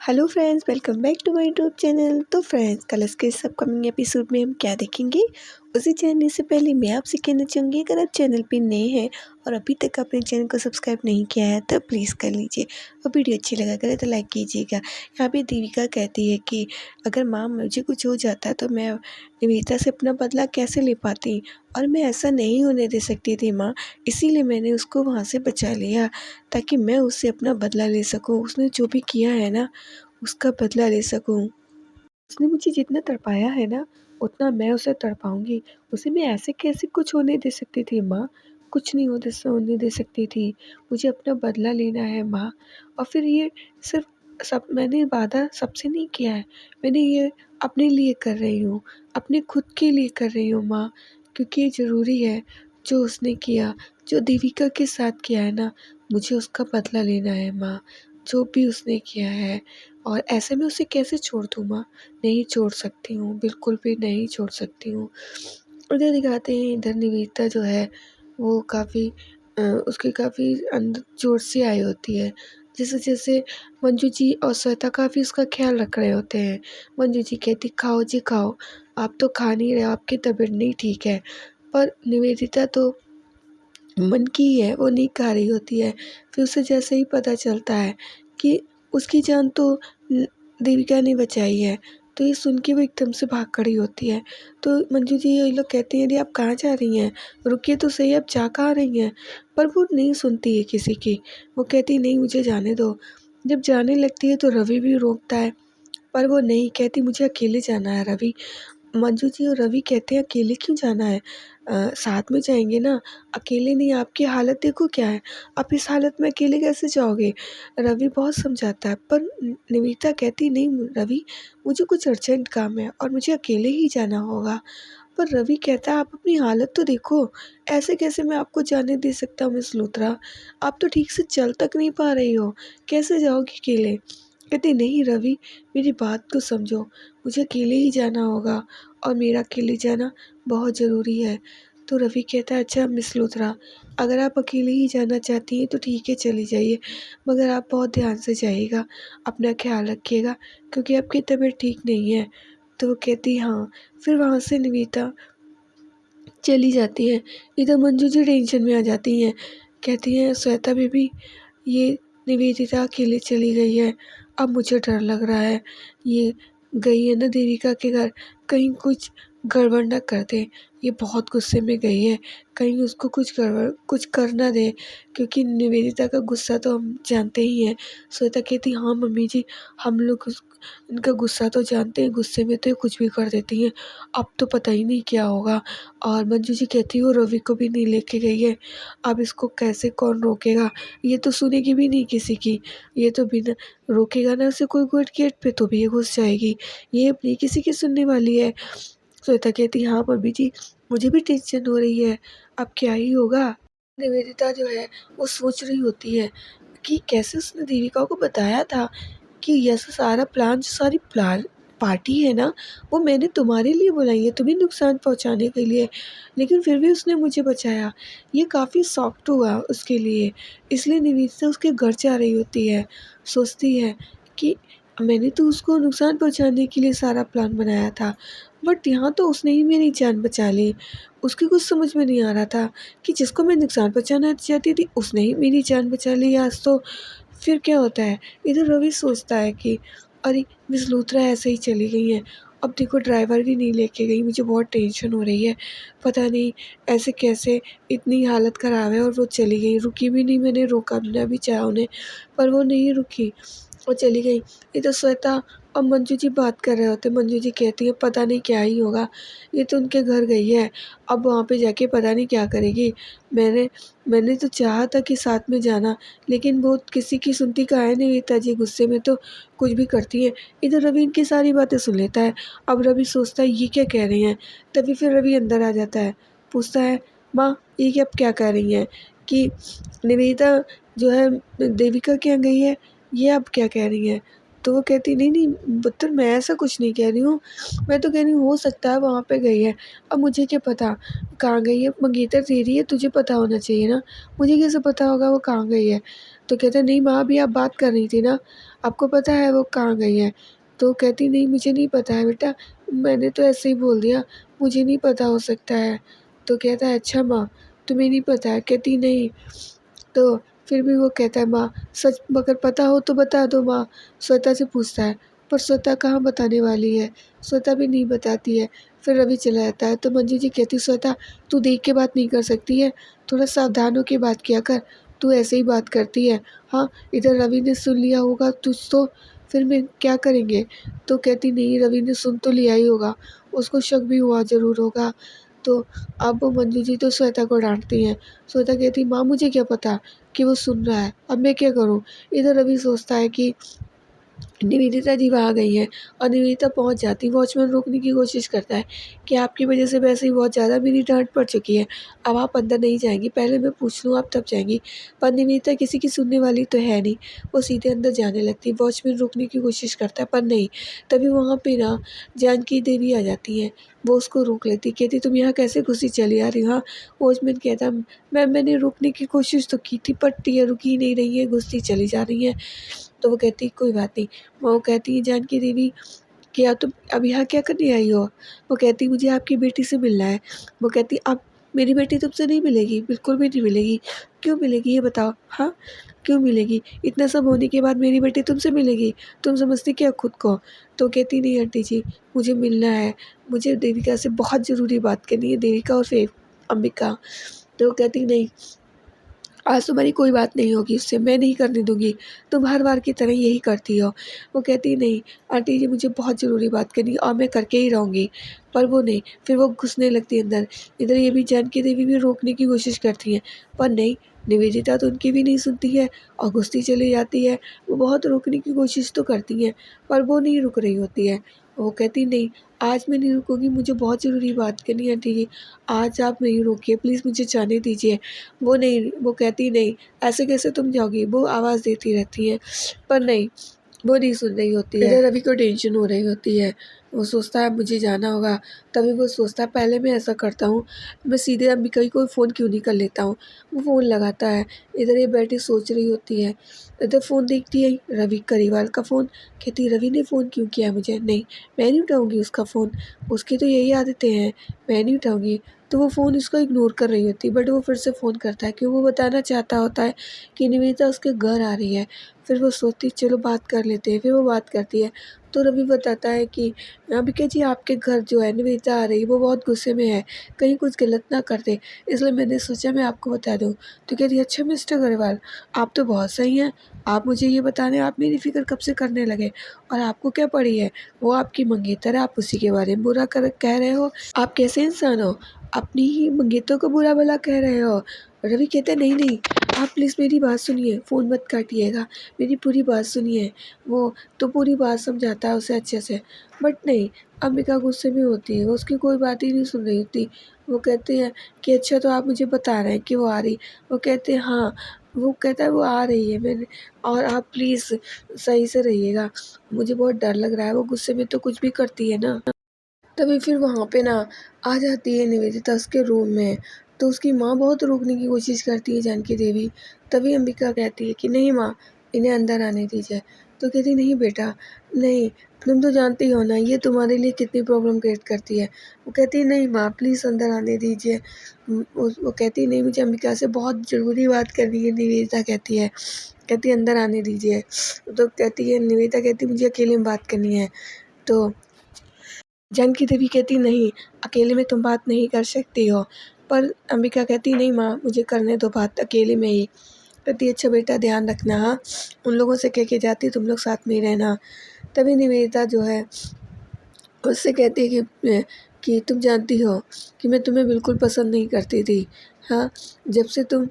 Hello friends, welcome back to my YouTube channel. तो friends, कल के इस अपकमिंग एपिसोड में हम क्या देखेंगे उसे जानने से पहले मैं आपसे कहना चाहूँगी, अगर आप चैनल पे नए हैं और अभी तक अपने चैनल को सब्सक्राइब नहीं किया है तो प्लीज़ कर लीजिए और वीडियो अच्छी लगा करे तो लाइक कीजिएगा। यहाँ पे देविका कहती है कि अगर माँ मुझे कुछ हो जाता तो मैं निवेदिता से अपना बदला कैसे ले पाती, और मैं ऐसा नहीं होने दे सकती थी माँ, इसीलिए मैंने उसको वहाँ से बचा लिया ताकि मैं उससे अपना बदला ले सकूँ। उसने जो भी किया है ना, उसका बदला ले सकूँ। उसने मुझे जितना तड़पाया है ना, उतना मैं उसे तड़पाऊँगी। उसे मैं ऐसे कैसे कुछ होने दे सकती थी माँ? कुछ नहीं होने दे सकती थी। मुझे अपना बदला लेना है माँ। और फिर ये सिर्फ़ सब मैंने वादा सबसे नहीं किया है। मैंने ये अपने लिए कर रही हूँ, अपने खुद के लिए कर रही हूँ माँ, क्योंकि ये ज़रूरी है। जो उसने किया, जो देविका के साथ किया है ना, मुझे उसका बदला लेना है माँ, जो भी उसने किया है। और ऐसे में उसे कैसे छोड़ दूँ माँ? नहीं छोड़ सकती हूँ, बिल्कुल भी नहीं छोड़ सकती हूँ। उधर दिखाते हैं, इधर निवेदिता जो है वो काफ़ी उसकी काफ़ी अंदर चोट सी आई होती है। जैसे-जैसे मंजू जी और श्वेता काफ़ी उसका ख़्याल रख रहे होते हैं। मंजू जी कहती, खाओ जी खाओ, आप तो खा नहीं रहे हो, आपकी तबीयत नहीं ठीक है। पर निवेदिता तो मन की ही है, वो नहीं खा रही होती है। फिर उसे जैसे ही पता चलता है कि उसकी जान तो देविका ने बचाई है, तो ये सुन के वो एकदम से भाग खड़ी होती है। तो मंजू जी ये लोग कहते हैं, अरे आप कहाँ जा रही हैं? रुकिए तो सही, आप जा कहाँ रही हैं? पर वो नहीं सुनती है किसी की। वो कहती नहीं, मुझे जाने दो। जब जाने लगती है तो रवि भी रोकता है, पर वो नहीं, कहती मुझे अकेले जाना है रवि। मंजू जी और रवि कहते हैं, अकेले क्यों जाना है? साथ में जाएँगे ना। अकेले नहीं, आपकी हालत देखो क्या है, आप इस हालत में अकेले कैसे जाओगे? रवि बहुत समझाता है, पर निवेदिता कहती, नहीं रवि, मुझे कुछ अर्जेंट काम है और मुझे अकेले ही जाना होगा। पर रवि कहता है, आप अपनी हालत तो देखो, ऐसे कैसे मैं आपको जाने दे सकता हूँ मिस लूथरा? आप तो ठीक से चल तक नहीं पा रही हो, कैसे जाओगी अकेले? कहती, नहीं रवि, मेरी बात को समझो, मुझे अकेले ही जाना होगा और मेरा अकेले जाना बहुत ज़रूरी है। तो रवि कहता है, अच्छा मिस लूथरा, अगर आप अकेले ही जाना चाहती हैं तो ठीक है, चली जाइए, मगर आप बहुत ध्यान से जाइएगा, अपना ख़्याल रखिएगा, क्योंकि आपकी तबीयत ठीक नहीं है। तो वो कहती, हाँ। फिर वहाँ से निवेदिता चली जाती है। इधर मंजू जी टेंशन में आ जाती हैं, कहती हैं, श्वेता बेबी, ये निवेदिता अकेले चली गई है, अब मुझे डर लग रहा है। ये गई है ना देविका के घर, कहीं कुछ गड़बड़ ना कर दे। ये बहुत गुस्से में गई है, कहीं उसको कुछ कर ना दे, क्योंकि निवेदिता का गुस्सा तो हम जानते ही हैं। श्वेता कहती, हाँ मम्मी जी, हम लोग इनका गुस्सा तो जानते हैं, गुस्से में तो ये कुछ भी कर देती हैं, अब तो पता ही नहीं क्या होगा। और मंजू जी कहती है, वो रवि को भी नहीं लेके गई है, अब इसको कैसे कौन रोकेगा? ये तो सुनेगी भी नहीं किसी की, ये तो बिना रोकेगा ना उसे कोई गेट पे तो भी ये घुस जाएगी, ये अब नहीं किसी की सुनने वाली है। श्वेता कहती, हाँ मम्मी जी, मुझे भी टेंशन हो रही है, अब क्या ही होगा? निवेदिता जो है वो सोच रही होती है कि कैसे उसने देविका को बताया था कि ये सारा प्लान, जो सारी प्लान पार्टी है ना, वो मैंने तुम्हारे लिए बुलाई है, तुम्हें नुकसान पहुंचाने के लिए, लेकिन फिर भी उसने मुझे बचाया। ये काफ़ी सॉफ्ट हुआ उसके लिए, इसलिए निवेदिता उसके घर जा रही होती है, सोचती है कि मैंने तो उसको नुकसान पहुंचाने के लिए सारा प्लान बनाया था, बट यहाँ तो उसने ही मेरी जान बचा ली। उसकी कुछ समझ में नहीं आ रहा था कि जिसको मैं नुकसान पहुंचाना चाहती थी उसने ही मेरी जान बचा ली आज तो। फिर क्या होता है, इधर रवि सोचता है कि अरे मिस लूथरा ऐसे ही चली गई हैं, अब देखो ड्राइवर भी नहीं लेके गई, मुझे बहुत टेंशन हो रही है, पता नहीं ऐसे कैसे, इतनी हालत ख़राब है और वो चली गई, रुकी भी नहीं, मैंने रोका भी चाहा उन्हें, पर वो नहीं रुकी, वो चली गई। इधर श्वेता और मंजू जी बात कर रहे होते, मंजू जी कहती है, पता नहीं क्या ही होगा, ये तो उनके घर गई है, अब वहाँ पे जाके पता नहीं क्या करेगी। मैंने मैंने तो चाहा था कि साथ में जाना, लेकिन वो किसी की सुनती कहाँ है, निवेदिता जी गुस्से में तो कुछ भी करती हैं। इधर रवि इनकी सारी बातें सुन लेता है। अब रवि सोचता है ये क्या कह रही हैं, तभी फिर रवि अंदर आ जाता है, पूछता है, माँ ये क्या, क्या कह रही हैं कि निवेदिता जो है देविका के यहाँ गई है, ये आप क्या कह रही हैं? तो वो कहती नहीं, नहीं पुत्र मैं ऐसा कुछ नहीं कह रही हूँ, मैं तो कह रही हूँ हो सकता है वहाँ पे गई है, अब मुझे क्या पता कहाँ गई है, मंगेतर तेरी है तुझे पता होना चाहिए ना, मुझे कैसे पता होगा वो कहाँ गई है। तो कहता नहीं माँ अभी आप बात कर रही थी ना, आपको पता है वो कहाँ गई है? तो कहती नहीं मुझे नहीं पता है बेटा, मैंने तो ऐसे ही बोल दिया, मुझे नहीं पता हो सकता है। तो कहता है अच्छा माँ तुम्हें नहीं पता है? कहती नहीं। तो फिर भी वो कहता है माँ सच अगर पता हो तो बता दो माँ, श्वेता से पूछता है, पर श्वेता कहाँ बताने वाली है, श्वेता भी नहीं बताती है। फिर रवि चला जाता है तो मंजू जी कहती श्वेता तू देख के बात नहीं कर सकती है, थोड़ा सावधान होके बात किया कर, तू ऐसे ही बात करती है। हाँ इधर रवि ने सुन लिया होगा तुझ तो फिर मैं क्या करेंगे? तो कहती नहीं रवि ने सुन तो लिया ही होगा, उसको शक भी हुआ ज़रूर होगा। तो अब वो मंजू जी तो श्वेता को डाँटती हैं। श्वेता कहती माँ मुझे क्या पता कि वो सुन रहा है, अब मैं क्या करूँ? इधर रवि सोचता है कि निवेदिता जी वहाँ गई हैं और निवेदिता पहुँच जाती, वॉचमैन रोकने की कोशिश करता है कि आपकी वजह से वैसे ही बहुत ज़्यादा मेरी डाँट पड़ चुकी है, अब आप अंदर नहीं जाएँगी, पहले मैं पूछ लूँ आप तब जाएँगी। पर निवेदिता किसी की सुनने वाली तो है नहीं, वो सीधे अंदर जाने लगती है, वॉचमैन रोकने की कोशिश करता है पर नहीं। तभी वहाँ पे ना जानकी देवी आ जाती हैं, वो उसको रोक लेती, कहती तुम यहाँ कैसे घुसी चली आ रही हो? हाँ, वॉचमैन कहता मैंने रोकने की कोशिश तो की थी बट ये रुक ही नहीं रही है, घुसती चली जा रही हैं। तो वो कहती कोई बात नहीं। वो कहती है जानकी देवी कि आप तुम अब यहाँ क्या करने आई हो? वो कहती मुझे आपकी बेटी से मिलना है। वो कहती अब मेरी बेटी तुमसे नहीं मिलेगी, बिल्कुल भी नहीं मिलेगी। क्यों मिलेगी ये बताओ? हाँ, क्यों मिलेगी? इतना सब होने के बाद मेरी बेटी तुमसे मिलेगी? तुम समझती क्या खुद को? तो कहती नहीं आंटी जी मुझे मिलना है, मुझे देविका से बहुत ज़रूरी बात करनी है, देविका और फिर अंबिका। तो वो कहती नहीं आज तुम्हारी कोई बात नहीं होगी उससे, मैं नहीं करने दूँगी, तुम हर बार की तरह यही करती हो। वो कहती नहीं आंटी जी मुझे बहुत ज़रूरी बात करनी है और मैं करके ही रहूँगी, पर वो नहीं, फिर वो घुसने लगती है अंदर। इधर ये भी जानकी देवी भी रोकने की कोशिश करती हैं, पर नहीं, निवेदिता तो उनकी भी नहीं सुनती है और घुसती चली जाती है। वो बहुत रोकने की कोशिश तो करती हैं, पर वो नहीं रुक रही होती है। वो कहती नहीं, आज मैं नहीं रुकूँगी, मुझे बहुत ज़रूरी बात करनी है आंटी जी, आज आप नहीं रोकिए, प्लीज़ मुझे जाने दीजिए। वो नहीं, वो कहती नहीं, ऐसे कैसे तुम जाओगी? वो आवाज़ देती रहती हैं, पर नहीं, वो नहीं सुन रही होती है। इधर रवि को टेंशन हो रही होती है, वो सोचता है मुझे जाना होगा, तभी वो सोचता है पहले मैं ऐसा करता हूँ, मैं सीधे अंबिका को फ़ोन क्यों नहीं कर लेता हूँ। वो फ़ोन लगाता है, इधर ये बैठी सोच रही होती है, इधर फ़ोन देखती है रवि करीवाल का फ़ोन, कहती है रवि ने फ़ोन क्यों किया मुझे? नहीं, मैं नहीं उठाऊँगी उसका फ़ोन, उसकी तो यही आदतें हैं, मैं नहीं उठाऊँगी। तो वो फ़ोन उसको इग्नोर कर रही होती है बट वो फिर से फ़ोन करता है क्यों वो बताना चाहता होता है कि निवेदिता उसके घर आ रही है। फिर वो सोचती है चलो बात कर लेते हैं, फिर वो बात करती है। तो रवि बताता है कि अंबिका जी आपके घर जो है निवेदिता आ रही है, वो बहुत गुस्से में है, कहीं कुछ गलत ना कर दे, इसलिए मैंने सोचा मैं आपको बता दूँ। तो कहती है अच्छा मिस्टर अग्रवाल आप तो बहुत सही हैं, आप मुझे ये बताने आप मेरी फ़िक्र कब से करने लगे और आपको क्या पड़ी है? वो आपकी मंगेतर है, आप उसी के बारे में बुरा कर कह रहे हो? आप कैसे इंसान हो? अपनी ही मंगेतर को बुरा भला कह रहे हो। रवि कहता है नहीं नहीं आप प्लीज़ मेरी बात सुनिए, फ़ोन मत काटिएगा, मेरी पूरी बात सुनिए। वो तो पूरी बात समझाता है उसे अच्छे से, बट नहीं, अंबिका गुस्से में होती है, वो उसकी कोई बात ही नहीं सुन रही होती। वो कहते हैं कि अच्छा तो आप मुझे बता रहे हैं कि वो आ रही। वो कहते हैं हाँ, वो कहता है वो आ रही है मैंने और आप प्लीज़ सही से रहिएगा, मुझे बहुत डर लग रहा है, वो गुस्से में तो कुछ भी करती है ना। तभी फिर वहाँ पे ना आ जाती है निवेदिता उसके रूम में, तो उसकी माँ बहुत रोकने की कोशिश करती है जानकी देवी। तभी अंबिका कहती है कि नहीं माँ, इन्हें अंदर आने दीजिए। तो कहती नहीं बेटा, नहीं, तुम तो जानती हो ना ये तुम्हारे लिए कितनी प्रॉब्लम क्रिएट करती है। वो कहती है नहीं माँ प्लीज़ अंदर आने दीजिए। वो कहती है नहीं मुझे अंबिका से बहुत ज़रूरी बात करनी है, निवेदिता कहती है अंदर आने दीजिए। तो कहती है निवेदिता कहती है मुझे अकेले में बात करनी है। तो जानकी देवी कहती नहीं, अकेले में तुम बात नहीं कर सकती हो, पर अंबिका कहती नहीं माँ मुझे करने दो बात अकेले में ही। कहती अच्छा बेटा ध्यान रखना हाँ, उन लोगों से कह के जाती तुम लोग साथ में ही रहना। तभी निवेदिता जो है उससे कहती है कि तुम जानती हो कि मैं तुम्हें बिल्कुल पसंद नहीं करती थी। हाँ, जब से तुम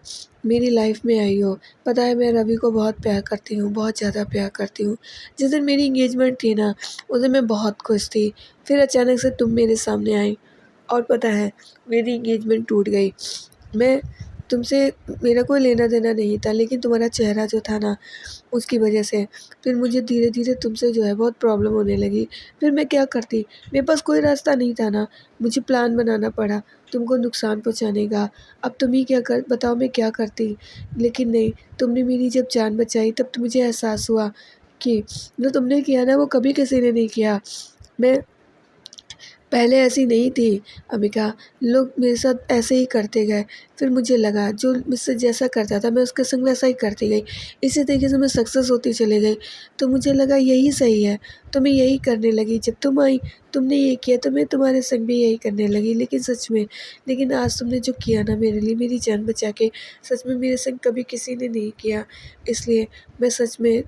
मेरी लाइफ में आई हो, पता है मैं रवि को बहुत प्यार करती हूँ, बहुत ज़्यादा प्यार करती हूँ। जिस दिन मेरी एंगेजमेंट थी ना, उस दिन मैं बहुत खुश थी। फिर अचानक से तुम मेरे सामने आई और पता है मेरी एंगेजमेंट टूट गई। मैं तुमसे मेरा कोई लेना-देना नहीं था, लेकिन तुम्हारा चेहरा जो था ना, उसकी वजह से फिर मुझे धीरे-धीरे तुमसे जो है बहुत प्रॉब्लम होने लगी। फिर मैं क्या करती? मेरे पास कोई रास्ता नहीं था ना, मुझे प्लान बनाना पड़ा तुमको नुकसान पहुँचाने का। अब तुम ही क्या कर बताओ मैं क्या करती? लेकिन नहीं, तुमने मेरी जब जान बचाई तब तो मुझे एहसास हुआ कि जो तुमने किया ना वो कभी किसी ने नहीं किया। मैं पहले ऐसी नहीं थी अम्मिका, लोग मेरे साथ ऐसे ही करते गए। फिर मुझे लगा जो मुझसे जैसा करता था मैं उसके संग वैसा ही करती गई। इसी तरीके से मैं सक्सेस होती चली गई। तो मुझे लगा यही सही है, तो मैं यही करने लगी। जब तुम आई, तुमने ये किया तो मैं तुम्हारे संग भी यही करने लगी। लेकिन आज तुमने जो किया ना मेरे लिए, मेरी जान बचा के, सच में मेरे संग कभी किसी ने नहीं किया। इसलिए मैं सच में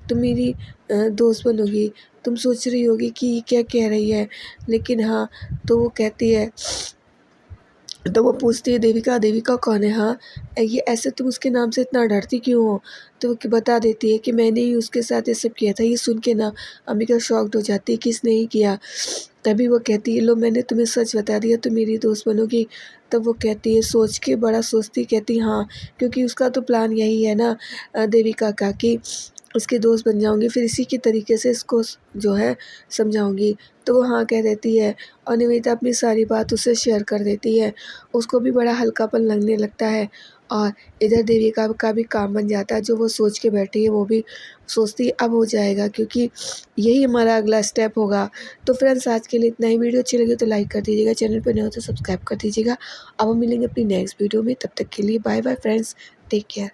तुम मेरी दोस्त बनोगी। तुम सोच रही होगी कि ये क्या कह रही है, लेकिन हाँ, तो वो कहती है, तो वो पूछती है देविका, देविका कौन है? हाँ, ये ऐसे तुम उसके नाम से इतना डरती क्यों हो? तो वो बता देती है कि मैंने ही उसके साथ ये सब किया था। ये सुन के ना अम्मिका शॉक्ड हो जाती है कि इसने ही किया। तभी वो कहती है लो मैंने तुम्हें सच बता दिया, तुम मेरी दोस्त बनोगी। तब वो कहती है सोच के बड़ा सोचती, कहती हाँ, क्योंकि उसका तो प्लान यही है ना देविका का कि उसकी दोस्त बन जाऊँगी, फिर इसी के तरीके से इसको जो है समझाऊँगी। तो वो हाँ कह देती है और निवेदिता अपनी सारी बात उसे शेयर कर देती है। उसको भी बड़ा हल्कापन लगने लगता है और इधर देविका का भी काम बन जाता है। जो वो सोच के बैठी है वो भी सोचती है अब हो जाएगा, क्योंकि यही हमारा अगला स्टेप होगा। तो फ्रेंड्स आज के लिए इतना ही। वीडियो अच्छी लगी तो लाइक कर दीजिएगा, चैनल पर नए हो तो सब्सक्राइब कर दीजिएगा। अब हम मिलेंगे अपनी नेक्स्ट वीडियो में, तब तक के लिए bye bye friends, take care.